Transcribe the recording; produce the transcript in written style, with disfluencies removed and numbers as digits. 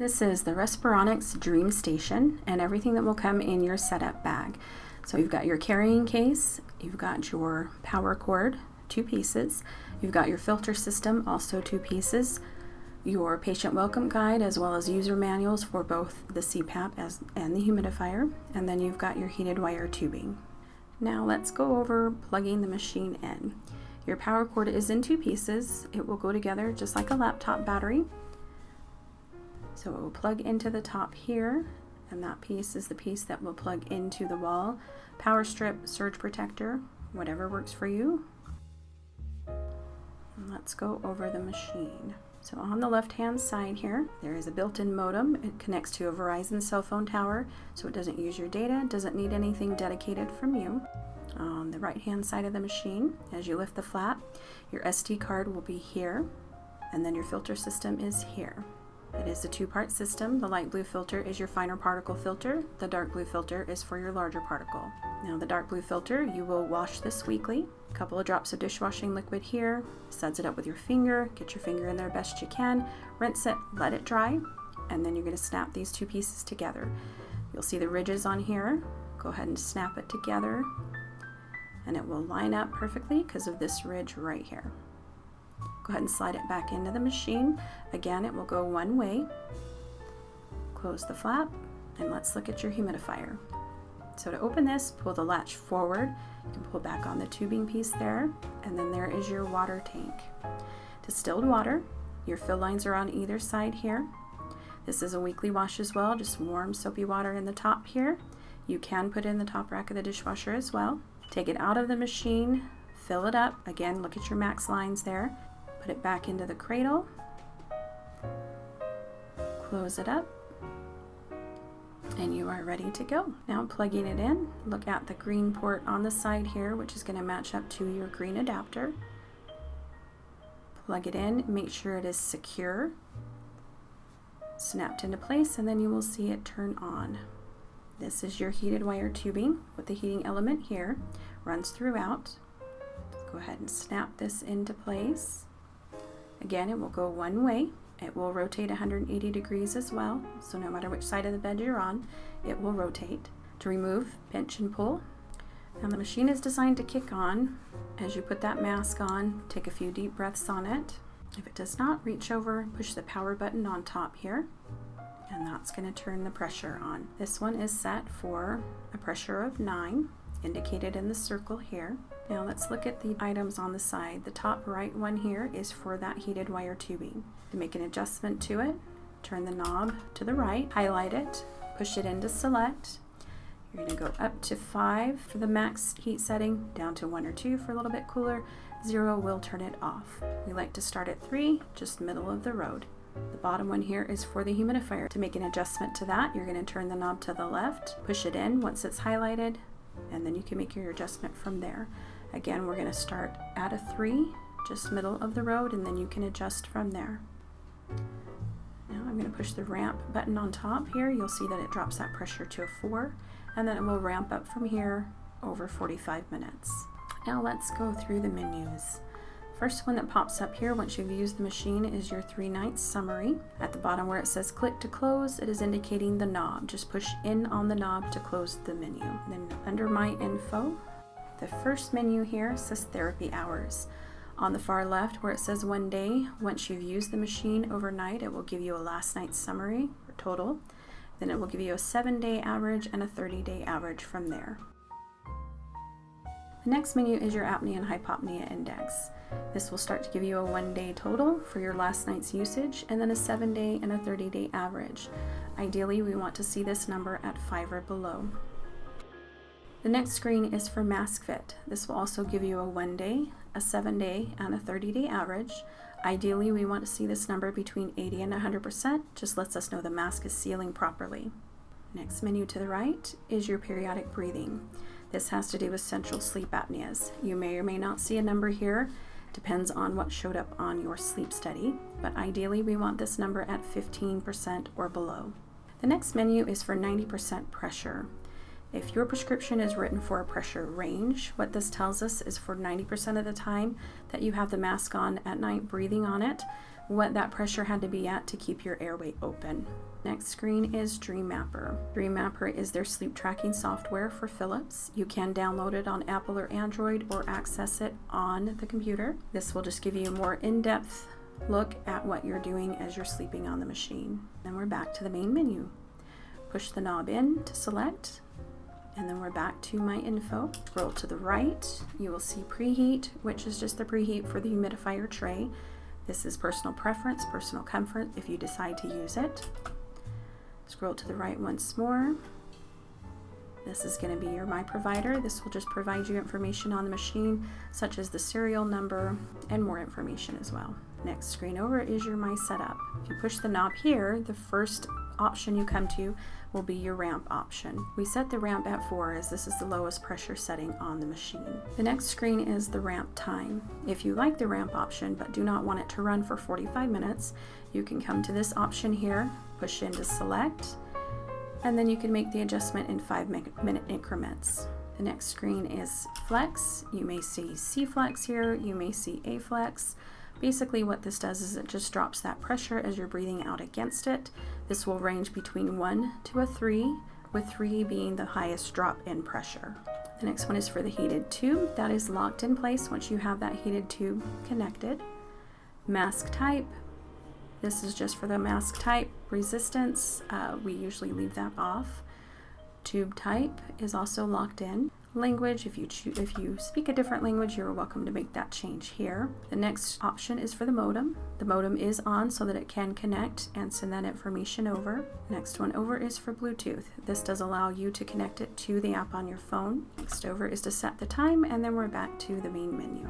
This is the Respironics Dream Station and everything that will come in your setup bag. So you've got your carrying case, you've got your power cord, 2 pieces, you've got your filter system, also 2 pieces, your patient welcome guide as well as user manuals for both the CPAP and the humidifier, and then you've got your heated wire tubing. Now let's go over plugging the machine in. Your power cord is in 2 pieces. It will go together just like a laptop battery. So it will plug into the top here, and that piece is the piece that will plug into the wall. Power strip, surge protector, whatever works for you. And let's go over the machine. So on the left-hand side here, there is a built-in modem. It connects to a Verizon cell phone tower, so it doesn't use your data, doesn't need anything dedicated from you. On the right-hand side of the machine, as you lift the flap, your SD card will be here, and then your filter system is here. It is a 2-part system. The light blue filter is your finer particle filter. The dark blue filter is for your larger particle. Now the dark blue filter, you will wash this weekly. A couple of drops of dishwashing liquid here. Suds it up with your finger. Get your finger in there best you can. Rinse it, let it dry, and then you're going to snap these 2 pieces together. You'll see the ridges on here. Go ahead and snap it together, and it will line up perfectly because of this ridge right here. Go ahead and slide it back into the machine. Again, it will go one way. Close the flap, and let's look at your humidifier. So to open this, pull the latch forward. You can pull back on the tubing piece there, and then there is your water tank. Distilled water. Your fill lines are on either side here. This is a weekly wash as well, just warm soapy water in the top here. You can put in the top rack of the dishwasher as well. Take it out of the machine, fill it up. Again, look at your max lines there. Put it back into the cradle, close it up, and you are ready to go. Now plugging it in, look at the green port on the side here, which is going to match up to your green adapter. Plug it in, make sure it is secure, snapped into place, and then you will see it turn on. This is your heated wire tubing with the heating element here, runs throughout. Go ahead and snap this into place. Again, it will go one way. It will rotate 180 degrees as well, so no matter which side of the bed you're on, it will rotate. To remove, pinch and pull. Now the machine is designed to kick on. As you put that mask on, take a few deep breaths on it. If it does not, reach over, push the power button on top here, and that's going to turn the pressure on. This one is set for a pressure of 9, indicated in the circle here. Now let's look at the items on the side. The top right one here is for that heated wire tubing. To make an adjustment to it, turn the knob to the right, highlight it, push it into select. You're going to go up to 5 for the max heat setting, down to 1 or 2 for a little bit cooler. 0 will turn it off. We like to start at 3, just middle of the road. The bottom one here is for the humidifier. To make an adjustment to that, you're going to turn the knob to the left, push it in once it's highlighted, and then you can make your adjustment from there. Again, we're going to start at a 3, just middle of the road, and then you can adjust from there. Now I'm going to push the ramp button on top here. You'll see that it drops that pressure to a 4, and then it will ramp up from here over 45 minutes. Now let's go through the menus. First one that pops up here once you've used the machine is your 3-night summary. At the bottom where it says click to close, it is indicating the knob. Just push in on the knob to close the menu. Then under my info, the first menu here says therapy hours. On the far left where it says 1 day, once you've used the machine overnight, it will give you a last night's summary or total. Then it will give you a 7-day average and a 30-day average from there. The next menu is your apnea and hypopnea index. This will start to give you a 1-day total for your last night's usage, and then a 7-day and a 30-day average. Ideally, we want to see this number at 5 or below. The next screen is for mask fit. This will also give you a 1-day, a 7-day, and a 30-day average. Ideally, we want to see this number between 80 and 100%. Just lets us know the mask is sealing properly. Next menu to the right is your periodic breathing. This has to do with central sleep apneas. You may or may not see a number here. Depends on what showed up on your sleep study, but ideally we want this number at 15% or below. The next menu is for 90% pressure. If your prescription is written for a pressure range, what this tells us is for 90% of the time that you have the mask on at night breathing on it, what that pressure had to be at to keep your airway open. Next screen is Dream Mapper. Dream Mapper is their sleep tracking software for Philips. You can download it on Apple or Android or access it on the computer. This will just give you a more in-depth look at what you're doing as you're sleeping on the machine. Then we're back to the main menu. Push the knob in to select, and then we're back to My Info. Scroll to the right, you will see Preheat, which is just the preheat for the humidifier tray. This is personal preference, personal comfort if you decide to use it. Scroll to the right once more. This is going to be your My Provider. This will just provide you information on the machine, such as the serial number and more information as well. Next screen over is your My Setup. If you push the knob here, the first option you come to will be your ramp option. We set the ramp at 4 as this is the lowest pressure setting on the machine. The next screen is the ramp time. If you like the ramp option but do not want it to run for 45 minutes, you can come to this option here, push in to select, and then you can make the adjustment in 5-minute increments. The next screen is Flex. You may see C Flex here, you may see A Flex. Basically what this does is it just drops that pressure as you're breathing out against it. This will range between 1 to a 3, with 3 being the highest drop in pressure. The next one is for the heated tube. That is locked in place once you have that heated tube connected. Mask type. This is just for the mask type. Resistance, we usually leave that off. Tube type is also locked in. Language, if you speak a different language, you're welcome to make that change here. The next option is for the modem. The modem is on so that it can connect and send that information over. Next one over is for Bluetooth. This does allow you to connect it to the app on your phone. Next over is to set the time, and then we're back to the main menu.